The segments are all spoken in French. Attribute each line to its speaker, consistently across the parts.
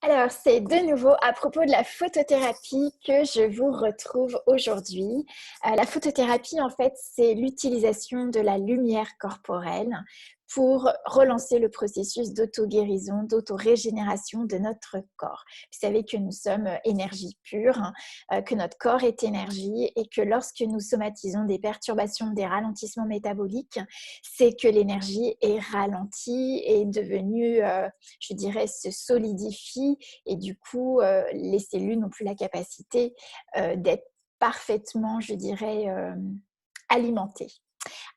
Speaker 1: Alors, c'est de nouveau à propos de la photothérapie que je vous retrouve aujourd'hui. La photothérapie, en fait, c'est l'utilisation de la lumière corporelle pour relancer le processus d'auto-guérison, d'auto-régénération de notre corps. Vous savez que nous sommes énergie pure, que notre corps est énergie et que lorsque nous somatisons des perturbations, des ralentissements métaboliques, c'est que l'énergie est ralentie, est devenue, je dirais, se solidifie et du coup, les cellules n'ont plus la capacité d'être parfaitement, je dirais, alimentées.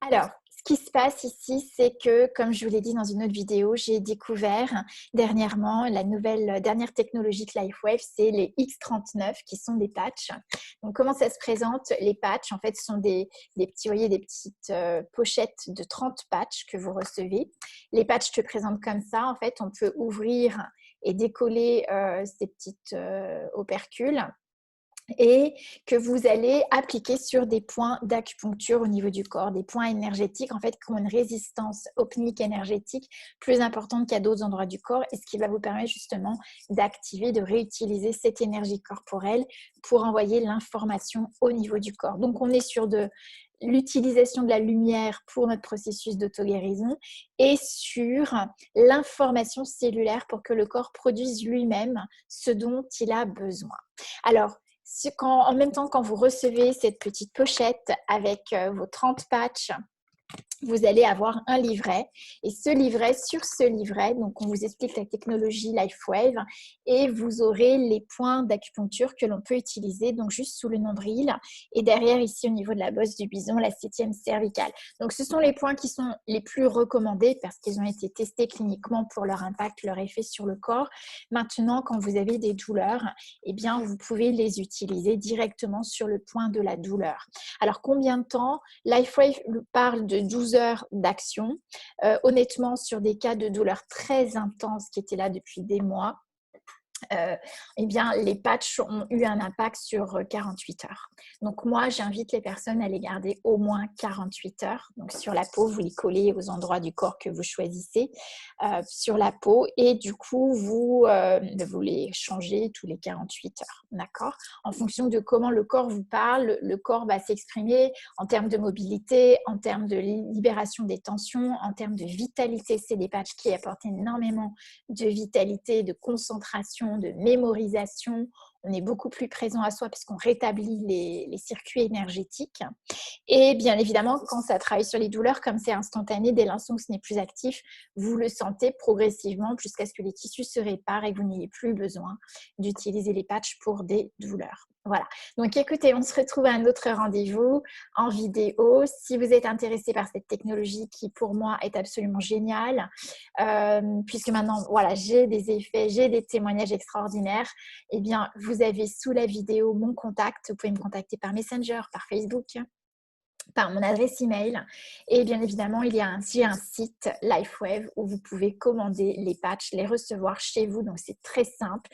Speaker 1: Alors, ce qui se passe ici, c'est que, comme je vous l'ai dit dans une autre vidéo, j'ai découvert dernièrement la dernière technologie de LifeWave, c'est les X39 qui sont des patchs. Donc, comment ça se présente? Les patchs, en fait, sont des petits, vous voyez, des petites pochettes de 30 patchs que vous recevez. Les patchs se présentent comme ça. En fait, on peut ouvrir et décoller ces petites opercules et que vous allez appliquer sur des points d'acupuncture au niveau du corps, des points énergétiques en fait qui ont une résistance opnique énergétique plus importante qu'à d'autres endroits du corps et ce qui va vous permettre justement d'activer, de réutiliser cette énergie corporelle pour envoyer l'information au niveau du corps. Donc on est sur de l'utilisation de la lumière pour notre processus d'auto-guérison et sur l'information cellulaire pour que le corps produise lui-même ce dont il a besoin. Alors, en même temps, quand vous recevez cette petite pochette avec vos 30 patchs, vous allez avoir un livret et sur ce livret, donc on vous explique la technologie LifeWave et vous aurez les points d'acupuncture que l'on peut utiliser donc juste sous le nombril et derrière ici au niveau de la bosse du bison, la 7e cervicale. Donc ce sont les points qui sont les plus recommandés parce qu'ils ont été testés cliniquement pour leur impact, leur effet sur le corps. Maintenant, quand vous avez des douleurs, eh bien vous pouvez les utiliser directement sur le point de la douleur. Alors combien de temps? LifeWave parle de 12 heures d'action. Honnêtement, sur des cas de douleur très intense qui étaient là depuis des mois, eh bien, les patchs ont eu un impact sur 48 heures. Donc moi, j'invite les personnes à les garder au moins 48 heures. Donc sur la peau, vous les collez aux endroits du corps que vous choisissez sur la peau et du coup, vous les changez tous les 48 heures. D'accord? En fonction de comment le corps vous parle, le corps va s'exprimer en termes de mobilité, en termes de libération des tensions, en termes de vitalité. C'est des patchs qui apportent énormément de vitalité, de concentration, de mémorisation. On est beaucoup plus présent à soi parce qu'on rétablit les circuits énergétiques. Et bien évidemment, quand ça travaille sur les douleurs, comme c'est instantané, dès l'instant où ce n'est plus actif, vous le sentez progressivement jusqu'à ce que les tissus se réparent et que vous n'ayez plus besoin d'utiliser les patchs pour des douleurs. Voilà. Donc écoutez, on se retrouve à un autre rendez-vous en vidéo. Si vous êtes intéressé par cette technologie qui pour moi est absolument géniale, puisque maintenant voilà, j'ai des effets, j'ai des témoignages extraordinaires, eh bien vous avez sous la vidéo mon contact. Vous pouvez me contacter par Messenger, par Facebook, par mon adresse email et bien évidemment j'ai un site LifeWave où vous pouvez commander les patchs, les recevoir chez vous, donc c'est très simple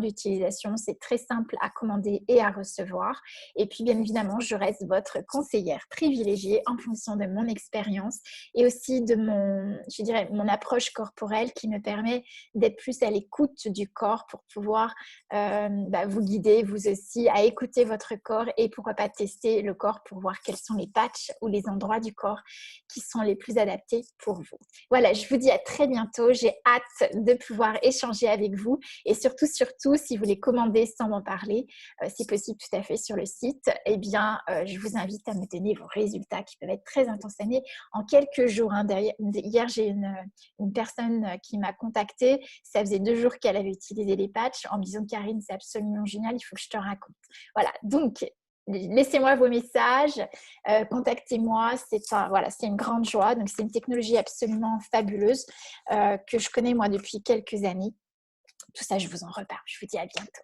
Speaker 1: d'utilisation, c'est très simple à commander et à recevoir et puis bien évidemment je reste votre conseillère privilégiée en fonction de mon expérience et aussi de mon approche corporelle qui me permet d'être plus à l'écoute du corps pour pouvoir vous guider vous aussi à écouter votre corps et pourquoi pas tester le corps pour voir quels sont les patchs ou les endroits du corps qui sont les plus adaptés pour vous. Voilà, je vous dis à très bientôt. J'ai hâte de pouvoir échanger avec vous et surtout, si vous les commandez sans m'en parler, si possible tout à fait sur le site, eh bien, je vous invite à me donner vos résultats qui peuvent être très instantanés en quelques jours. Hier, j'ai une personne qui m'a contactée. Ça faisait 2 jours qu'elle avait utilisé les patchs en me disant Karine, c'est absolument génial, il faut que je te raconte. Voilà, donc laissez-moi vos messages, contactez-moi, c'est une grande joie. Donc c'est une technologie absolument fabuleuse que je connais moi depuis quelques années. Tout ça, je vous en reparle. Je vous dis à bientôt.